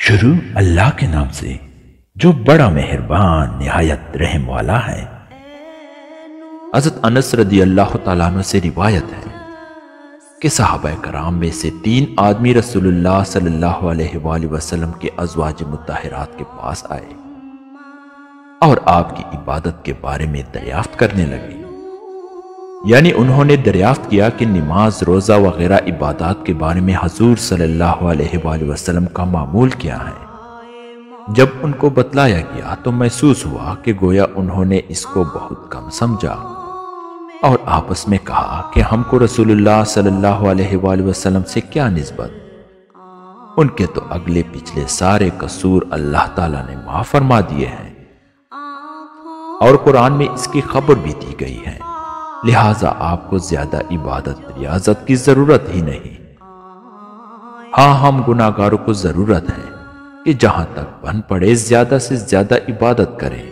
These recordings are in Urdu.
شروع اللہ کے نام سے جو بڑا مہربان نہایت رحم والا ہے۔ حضرت انس رضی اللہ تعالیٰ عنہ سے روایت ہے کہ صحابہ کرام میں سے 3 آدمی رسول اللہ صلی اللہ علیہ وآلہ وسلم کے ازواج مطہرات کے پاس آئے اور آپ کی عبادت کے بارے میں دریافت کرنے لگے، یعنی انہوں نے دریافت کیا کہ نماز، روزہ وغیرہ عبادات کے بارے میں حضور صلی اللہ علیہ وآلہ وسلم کا معمول کیا ہے۔ جب ان کو بتلایا گیا تو محسوس ہوا کہ گویا انہوں نے اس کو بہت کم سمجھا اور آپس میں کہا کہ ہم کو رسول اللہ صلی اللہ علیہ وآلہ وسلم سے کیا نسبت، ان کے تو اگلے پچھلے سارے قصور اللہ تعالیٰ نے معاف فرما دیے ہیں اور قرآن میں اس کی خبر بھی دی گئی ہے، لہٰذا آپ کو زیادہ عبادت ریاضت کی ضرورت ہی نہیں۔ ہاں، ہم گناہگاروں کو ضرورت ہے کہ جہاں تک بن پڑے زیادہ سے زیادہ عبادت کریں۔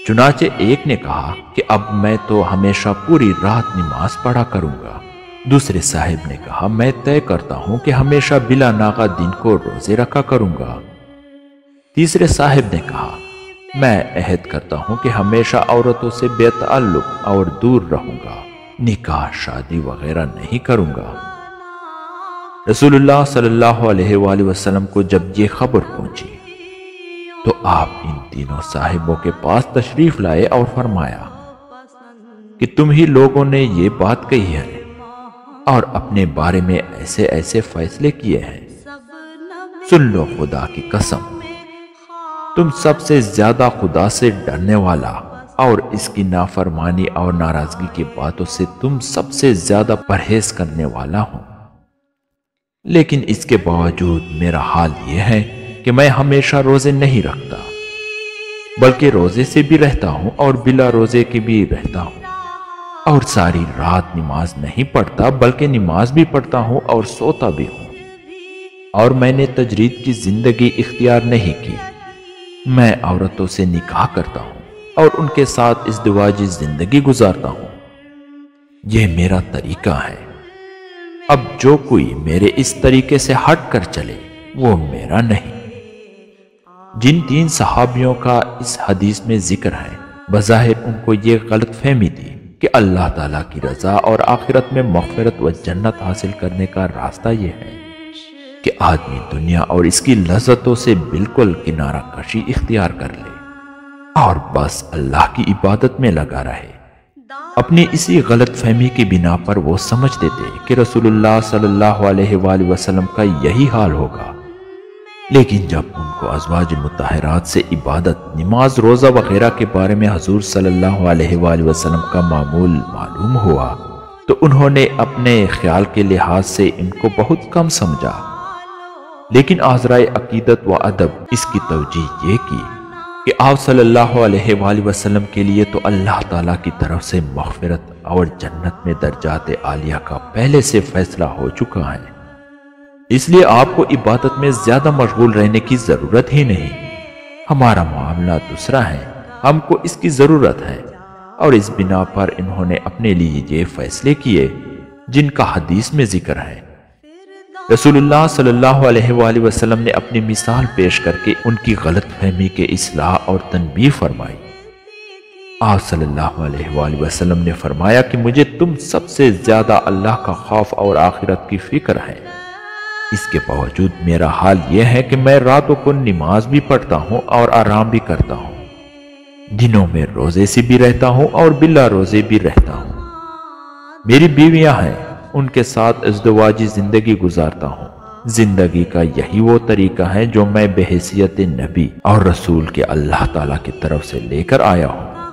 چنانچہ ایک نے کہا کہ اب میں تو ہمیشہ پوری رات نماز پڑھا کروں گا۔ دوسرے صاحب نے کہا میں طے کرتا ہوں کہ ہمیشہ بلا ناغہ دن کو روزے رکھا کروں گا۔ تیسرے صاحب نے کہا میں عہد کرتا ہوں کہ ہمیشہ عورتوں سے بے تعلق اور دور رہوں گا، نکاح شادی وغیرہ نہیں کروں گا۔ رسول اللہ صلی اللہ علیہ وآلہ وسلم کو جب یہ خبر پہنچی تو آپ ان تینوں صاحبوں کے پاس تشریف لائے اور فرمایا کہ تم ہی لوگوں نے یہ بات کہی ہے اور اپنے بارے میں ایسے ایسے فیصلے کیے ہیں، سن لو خدا کی قسم، تم سب سے زیادہ خدا سے ڈرنے والا اور اس کی نافرمانی اور ناراضگی کی باتوں سے تم سب سے زیادہ پرہیز کرنے والا ہوں، لیکن اس کے باوجود میرا حال یہ ہے کہ میں ہمیشہ روزے نہیں رکھتا، بلکہ روزے سے بھی رہتا ہوں اور بلا روزے کے بھی رہتا ہوں، اور ساری رات نماز نہیں پڑھتا بلکہ نماز بھی پڑھتا ہوں اور سوتا بھی ہوں، اور میں نے تجرید کی زندگی اختیار نہیں کی، میں عورتوں سے نکاح کرتا ہوں اور ان کے ساتھ ازدواجی زندگی گزارتا ہوں، یہ میرا طریقہ ہے۔ اب جو کوئی میرے اس طریقے سے ہٹ کر چلے وہ میرا نہیں۔ جن 3 صحابیوں کا اس حدیث میں ذکر ہے، بظاہر ان کو یہ غلط فہمی تھی کہ اللہ تعالیٰ کی رضا اور آخرت میں مغفرت و جنت حاصل کرنے کا راستہ یہ ہے کہ آدمی دنیا اور اس کی لذتوں سے بالکل کنارہ کشی اختیار کر لے اور بس اللہ کی عبادت میں لگا رہے۔ اپنی اسی غلط فہمی کی بنا پر وہ سمجھتے تھے کہ رسول اللہ صلی اللہ علیہ وآلہ وسلم کا یہی حال ہوگا، لیکن جب ان کو ازواج مطہرات سے عبادت، نماز، روزہ وغیرہ کے بارے میں حضور صلی اللہ علیہ وآلہ وسلم کا معمول معلوم ہوا تو انہوں نے اپنے خیال کے لحاظ سے ان کو بہت کم سمجھا، لیکن آزرائے عقیدت و ادب اس کی توجیہ یہ کی کہ آپ صلی اللہ علیہ وآلہ وسلم کے لیے تو اللہ تعالیٰ کی طرف سے مغفرت اور جنت میں درجات عالیہ کا پہلے سے فیصلہ ہو چکا ہے، اس لیے آپ کو عبادت میں زیادہ مشغول رہنے کی ضرورت ہی نہیں۔ ہمارا معاملہ دوسرا ہے، ہم کو اس کی ضرورت ہے، اور اس بنا پر انہوں نے اپنے لیے یہ فیصلے کیے جن کا حدیث میں ذکر ہے۔ رسول اللہ صلی اللہ علیہ وآلہ وسلم نے اپنی مثال پیش کر کے ان کی غلط فہمی کے اصلاح اور تنبیہ فرمائی۔ آپ صلی اللہ علیہ وآلہ وسلم نے فرمایا کہ مجھے تم سب سے زیادہ اللہ کا خوف اور آخرت کی فکر ہے، اس کے باوجود میرا حال یہ ہے کہ میں راتوں کو نماز بھی پڑھتا ہوں اور آرام بھی کرتا ہوں، دنوں میں روزے سے بھی رہتا ہوں اور بلا روزے بھی رہتا ہوں، میری بیویاں ہیں، ان کے ساتھ ازدواجی زندگی گزارتا ہوں۔ زندگی کا یہی وہ طریقہ ہے جو میں بحیثیت نبی اور رسول کے اللہ تعالیٰ کی طرف سے لے کر آیا ہوں۔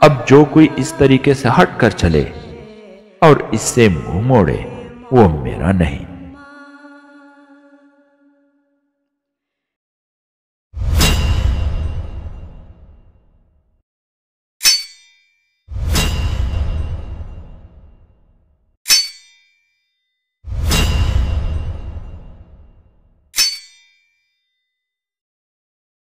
اب جو کوئی اس طریقے سے ہٹ کر چلے اور اس سے منہ موڑے وہ میرا نہیں۔